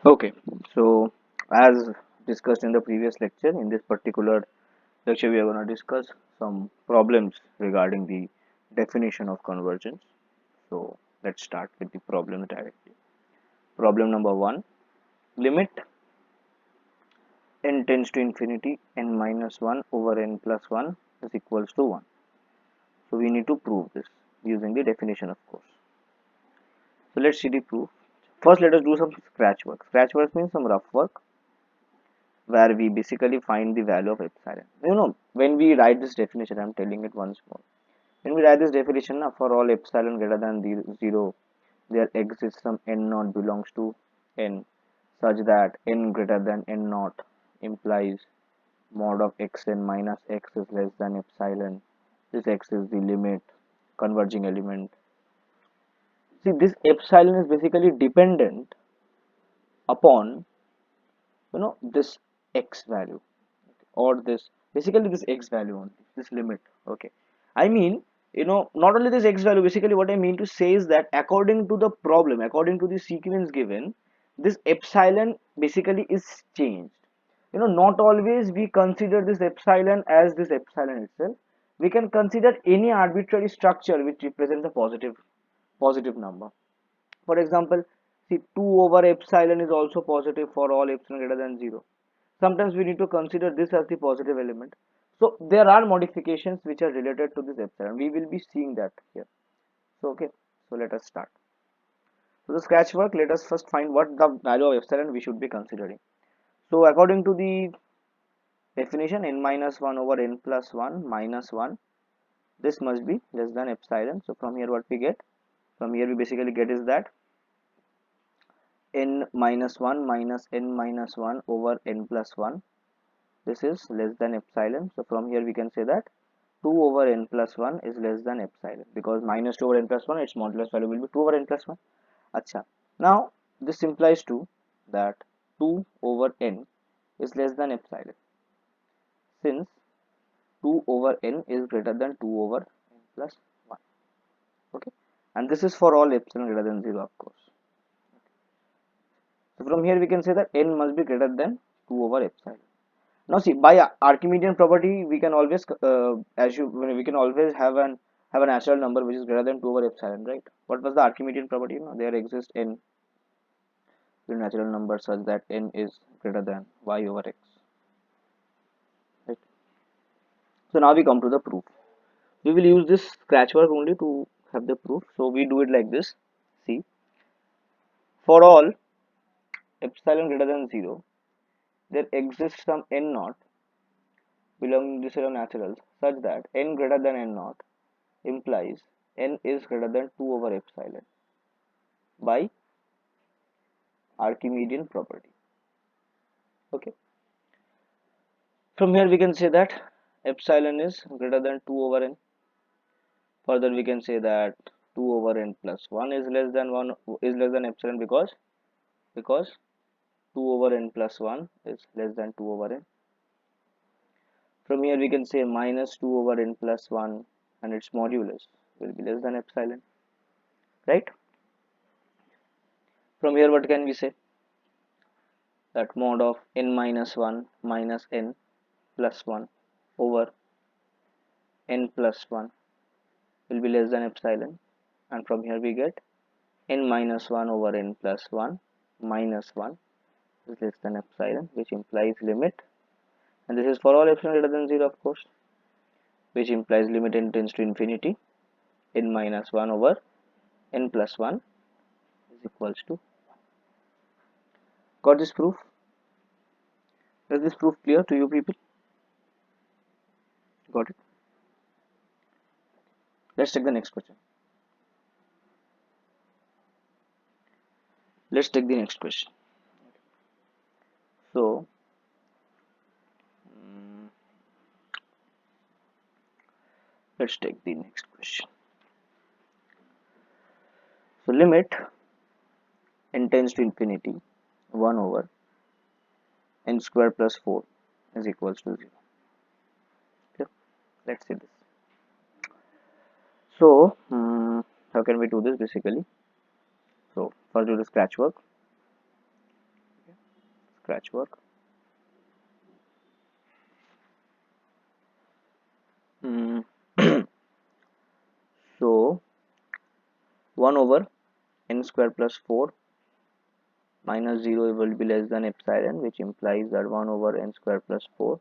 Okay, so as discussed in the previous lecture, in this particular lecture, we are going to discuss some problems regarding the definition of convergence. So let's start with the problem directly. Problem number one, limit n tends to infinity n minus 1 over n plus 1 is equals to 1. So we need to prove this using the definition, of course. So let's see the proof. First, let us do some scratch work. Scratch work means some rough work where we basically find the value of epsilon. When we write this definition, I'm telling it once more. When we write this definition, for all epsilon greater than 0, there exists some n naught belongs to n such that n greater than n naught implies mod of xn minus x is less than epsilon. This x is the limit converging element. See, this epsilon is basically dependent upon this x value, or this basically this x value only, this limit. Okay, I mean, not only this x value, basically what I mean to say is that according to the problem, according to the sequence given, this epsilon basically is changed. Not always we consider this epsilon as this epsilon itself. We can consider any arbitrary structure which represents a positive number. For example, see, 2 over epsilon is also positive for all epsilon greater than 0. Sometimes we need to consider this as the positive element. So there are modifications which are related to this epsilon. We will be seeing that here. So okay, so let us start. So the sketch work, let us first find what the value of epsilon we should be considering. So according to the definition, n minus 1 over n plus 1 minus 1, this must be less than epsilon. So from here what we get? From here we basically get is that n minus 1 minus n minus 1 over n plus 1, this is less than epsilon. So from here we can say that 2 over n plus 1 is less than epsilon, because minus 2 over n plus 1, its modulus value will be 2 over n plus 1. Acha. Now this implies to that 2 over n is less than epsilon, since 2 over n is greater than 2 over n plus 1. Okay, and this is for all epsilon greater than 0, of course. So from here we can say that n must be greater than 2 over epsilon. Now see, by Archimedean property, we can always we can always have a natural number which is greater than 2 over epsilon, right? What was the Archimedean property? There exists n the natural number such that n is greater than y over x, right? So now we come to the proof. We will use this scratch work only to have the proof. So we do it like this. See, for all epsilon greater than 0, there exists some n naught belonging to zero naturals such that n greater than n naught implies n is greater than 2 over epsilon by Archimedean property. Okay. From here we can say that epsilon is greater than 2 over n. Further we can say that 2 over n plus 1 is less than 1 is less than epsilon, because 2 over n plus 1 is less than 2 over n. From here we can say minus 2 over n plus 1 and its modulus will be less than epsilon, right? From here what can we say? That mod of n minus 1 minus n plus 1 over n plus 1 will be less than epsilon, and from here we get n minus 1 over n plus 1 minus 1 is less than epsilon, which implies limit, and this is for all epsilon greater than 0, of course, which implies limit n tends to infinity n minus 1 over n plus 1 is equals to. Got this proof? Is this proof clear to you people? Got it? Let's take the next question. Let's take the next question. So let's take the next question. So limit n tends to infinity 1 over n square plus 4 is equals to 0. Okay, let's see this. So how can we do this basically? So first do the scratch work. scratch work. So 1 over n square plus 4 minus 0 will be less than epsilon, which implies that 1 over n square plus 4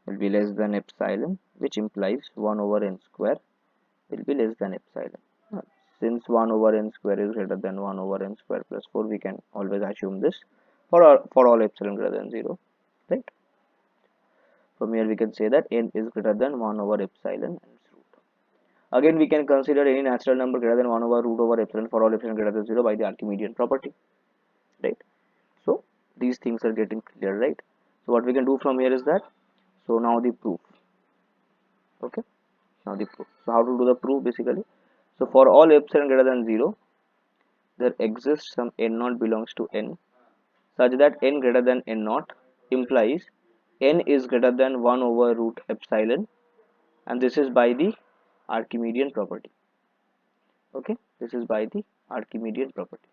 will be less than epsilon, which implies 1 over n square will be less than epsilon. Since 1 over n square is greater than 1 over n square plus 4, we can always assume this for all epsilon greater than 0, right? From here we can say that n is greater than 1 over epsilon and its root. Again, we can consider any natural number greater than 1 over root over epsilon for all epsilon greater than 0 by the Archimedean property, right? So these things are getting clear, right? So what we can do from here is that, so now the proof, okay? Now the proof. So how to do the proof basically? So for all epsilon greater than 0, there exists some n naught belongs to n such that n greater than n naught implies n is greater than 1 over root epsilon, and this is by the Archimedean property. Okay, this is by the Archimedean property.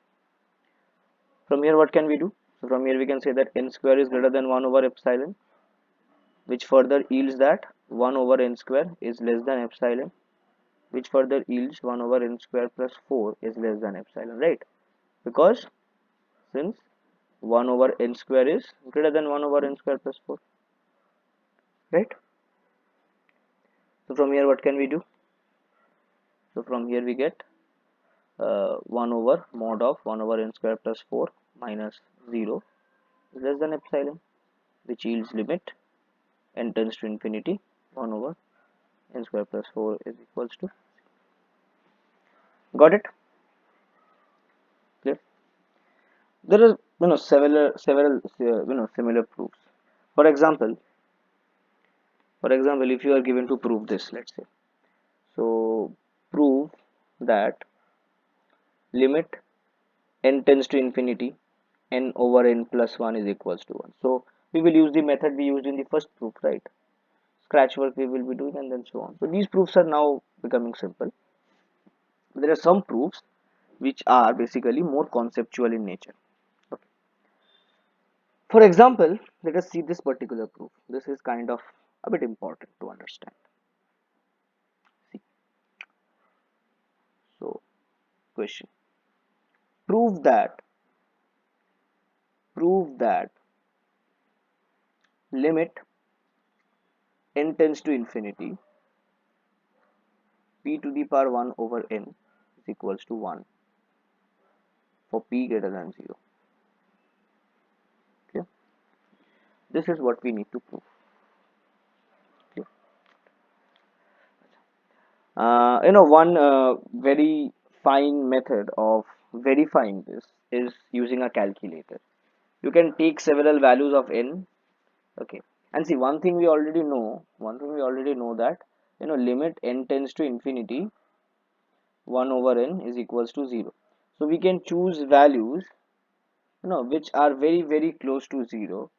From here what can we do? So from here we can say that n square is greater than 1 over epsilon, which further yields that 1 over n square is less than epsilon, which further yields 1 over n square plus 4 is less than epsilon, right? Because since 1 over n square is greater than 1 over n square plus 4, right? So from here what can we do? So from here we get 1 over mod of 1 over n square plus 4 minus 0 is less than epsilon, which yields limit n tends to infinity 1 over n square plus 4 is equals to, got it? Clear? There are several similar proofs. For example, if you are given to prove this, let's say, so prove that limit n tends to infinity n over n plus 1 is equals to 1. So we will use the method we used in the first proof, right? Scratch work we will be doing, and then so on. So these proofs are now becoming simple. There are some proofs which are basically more conceptual in nature. Okay. For example, let us see this particular proof. This is kind of a bit important to understand. See. So, question. Prove that limit n tends to infinity p to the power 1 over n is equals to 1 for p greater than 0. Okay. This is what we need to prove. Okay. One very fine method of verifying this is using a calculator. You can take several values of n, okay, and see one thing we already know that limit n tends to infinity 1 over n is equals to 0. So we can choose values which are very close to 0,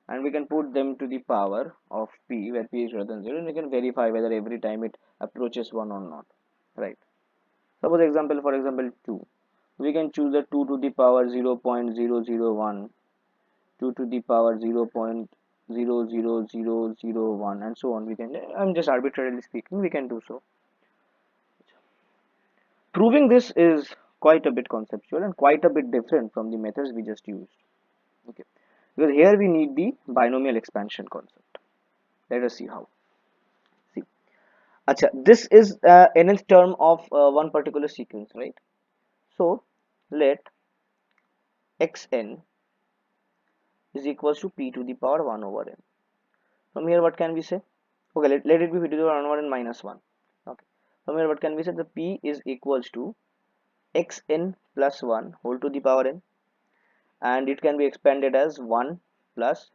and we can put them to the power of p where p is greater than 0, and we can verify whether every time it approaches 1 or not, right? Suppose for example 2, we can choose the 2 to the power 0.0001, 2 to the power 0.00001, and so on. We can, I'm just arbitrarily speaking, we can do so. Proving this is quite a bit conceptual and quite a bit different from the methods we just used. Okay, because here we need the binomial expansion concept. Let us see how. See, Acha, this is nth term of one particular sequence, right? So let xn is equals to p to the power 1 over n. From here what can we say? Okay, let it be p to the power 1 over n minus 1. Okay, from here what can we say? The p is equals to xn plus 1 whole to the power n, and it can be expanded as 1 plus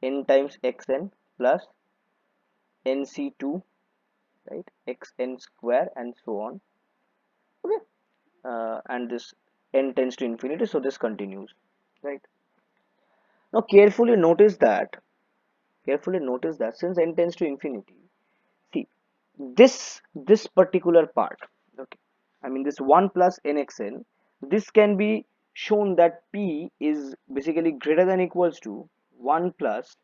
n times xn plus nc2, right, xn square, and so on. Okay, and this n tends to infinity, so this continues, right? Now carefully notice that since n tends to infinity, see this particular part, okay, I mean this 1 plus nxn, this can be shown that P is basically greater than equals to 1 plus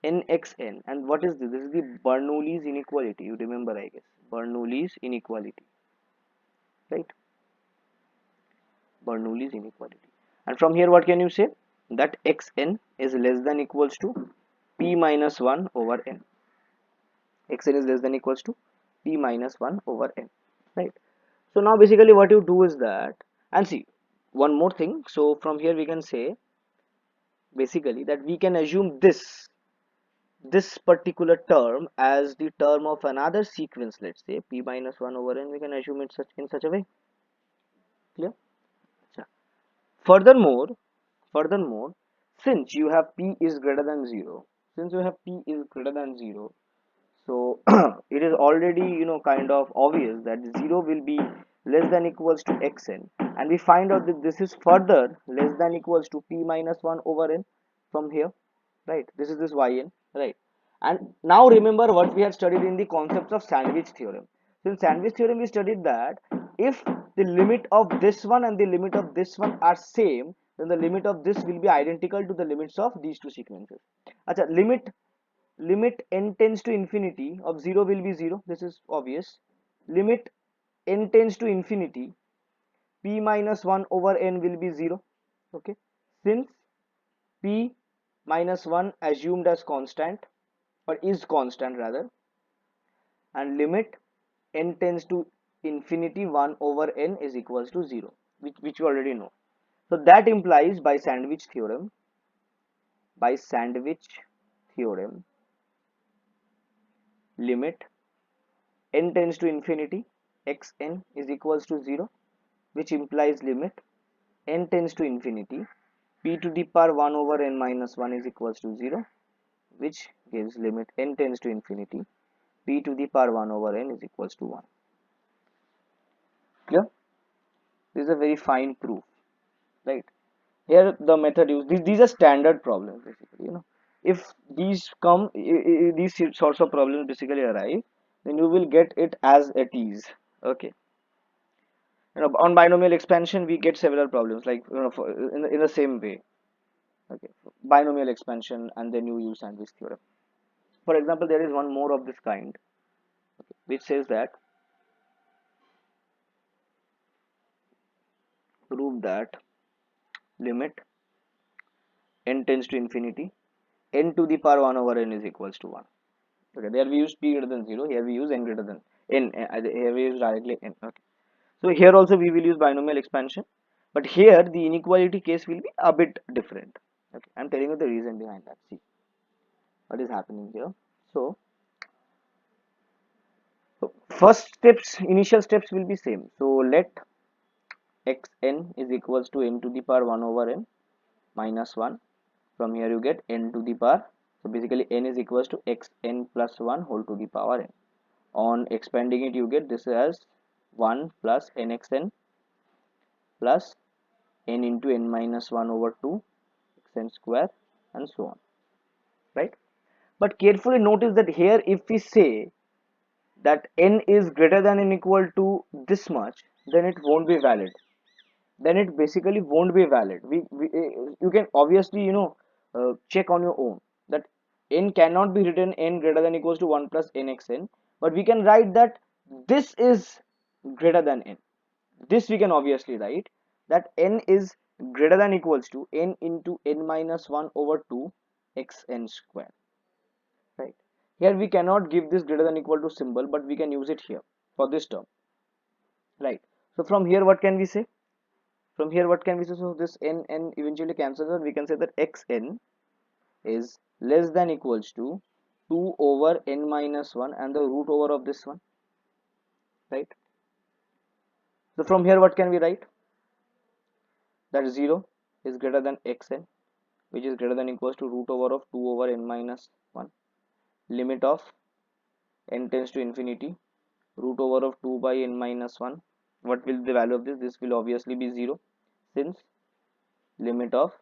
nxn. And what is this? This is the Bernoulli's inequality. You remember, I guess. Bernoulli's inequality, right? Bernoulli's inequality. And from here, what can you say? That xn is less than equals to P minus 1 over n. Xn is less than equals to P minus 1 over n, right? So now basically what you do is that, and see, one more thing. So from here we can say basically that we can assume this particular term as the term of another sequence, let's say P minus 1 over n. We can assume it in such a way. Clear? Yeah. Furthermore, since you have P is greater than 0, since you have P is greater than 0, so it is already, kind of obvious that 0 will be less than equals to xn, and we find out that this is further less than equals to P minus 1 over n from here, right? This is this yn, right? And now remember what we had studied in the concepts of sandwich theorem. So in sandwich theorem we studied that if the limit of this one and the limit of this one are same, then the limit of this will be identical to the limits of these two sequences. Acha, limit n tends to infinity of 0 will be 0. This is obvious. Limit n tends to infinity, P minus 1 over n will be 0. Okay, since P minus 1 assumed as constant, or is constant rather, and limit n tends to infinity 1 over n is equals to 0, which you already know. So that implies by sandwich theorem, limit n tends to infinity xn is equals to 0, which implies limit n tends to infinity P to the power 1 over n minus 1 is equals to 0, which gives limit n tends to infinity P to the power 1 over n is equals to 1. Clear? This is a very fine proof, right? Here the method used, these are standard problems basically, if these these sorts of problems basically arise, then you will get it as it is. Okay, on binomial expansion we get several problems like, in the same way. Okay, binomial expansion, and then you use sandwich theorem. For example, there is one more of this kind, which says that prove that limit n tends to infinity n to the power 1 over n is equals to 1. Okay, there we use P greater than 0, here we use n greater than n, here we use directly n. Okay, so here also we will use binomial expansion, but here the inequality case will be a bit different. Okay, I'm telling you the reason behind that. See what is happening here. So initial steps will be same. So let xn is equals to n to the power 1 over n minus 1. From here you get n to the power, so basically n is equals to xn plus 1 whole to the power n. On expanding it, you get this as 1 plus nxn plus n into n minus 1 over 2 xn square, and so on, right? But carefully notice that here if we say that n is greater than or equal to this much, then it won't be valid. Then it basically won't be valid. You can obviously, check on your own that n cannot be written n greater than or equals to 1 plus nxn, but we can write that this is greater than n. This we can obviously write that n is greater than or equals to n into n minus 1 over 2 xn square, right? Here we cannot give this greater than or equal to symbol, but we can use it here for this term, right? So from here what can we say? So this n eventually cancels out. We can say that xn is less than equals to 2 over n minus 1 and the root over of this one, right? So from here what can we write? That 0 is greater than xn, which is greater than equals to root over of 2 over n minus 1. Limit of n tends to infinity, root over of 2 by n minus 1. What will the value of this? This will obviously be 0, since limit of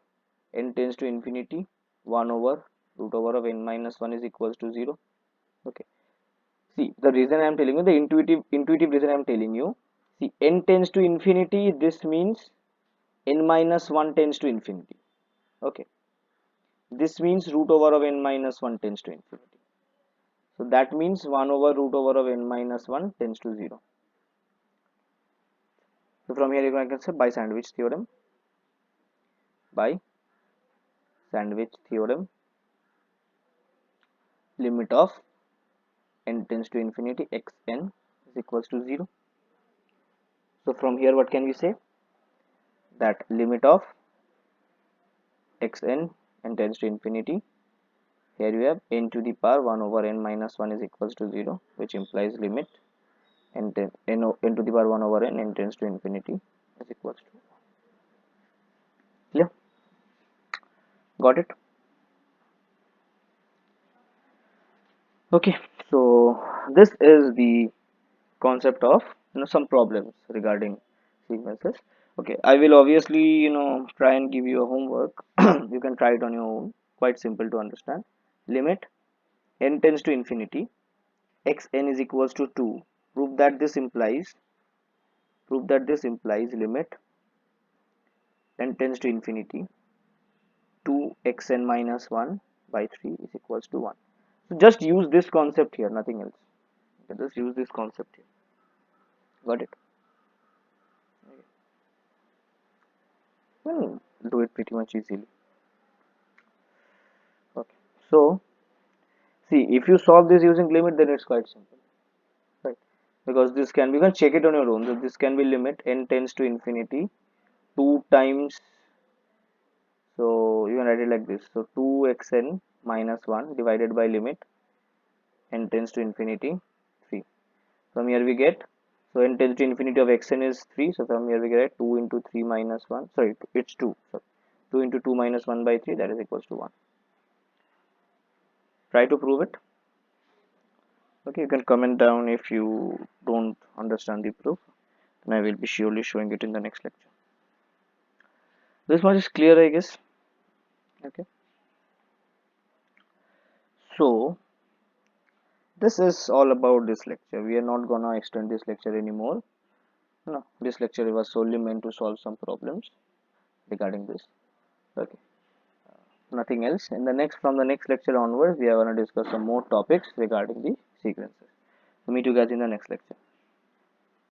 n tends to infinity 1 over root over of n minus 1 is equals to 0. Okay, see the reason I am telling you, the intuitive reason I am telling you. See, n tends to infinity, this means n minus 1 tends to infinity. Okay, this means root over of n minus 1 tends to infinity. So that means 1 over root over of n minus 1 tends to 0. So from here you can say by sandwich theorem, by sandwich theorem, limit of n tends to infinity xn is equals to 0. So from here what can we say? That limit of xn n tends to infinity, here you have n to the power 1 over n minus 1 is equals to 0, which implies limit n to the power 1 over n tends to infinity is equals to, clear? Got it? Okay, so this is the concept of some problems regarding sequences. Okay, I will obviously try and give you a homework. You can try it on your own, quite simple to understand. Limit n tends to infinity, xn is equals to 2. Prove that this implies limit n tends to infinity 2xn minus 1 by 3 is equals to 1. So just use this concept here, nothing else. Okay, just use this concept here. Got it? Well, do it pretty much easily. Okay, so see, if you solve this using limit, then it's quite simple, right? Because this can, you can check it on your own. So this can be limit n tends to infinity 2 times, so you can write it like this. So 2xn minus 1 divided by limit n tends to infinity 3. From here we get, so n tends to infinity of xn is 3. So from here we get 2 into 3 minus 1. Sorry, it's 2. So 2 into 2 minus 1 by 3, that is equals to 1. Try to prove it. Okay, you can comment down if you don't understand the proof, and I will be surely showing it in the next lecture. This much is clear, I guess. Okay, so this is all about this lecture. We are not gonna extend this lecture anymore. No, this lecture was solely meant to solve some problems regarding this. Okay, nothing else. In the next, from the next lecture onwards, we are gonna discuss some more topics regarding the sequences. So meet you guys in the next lecture.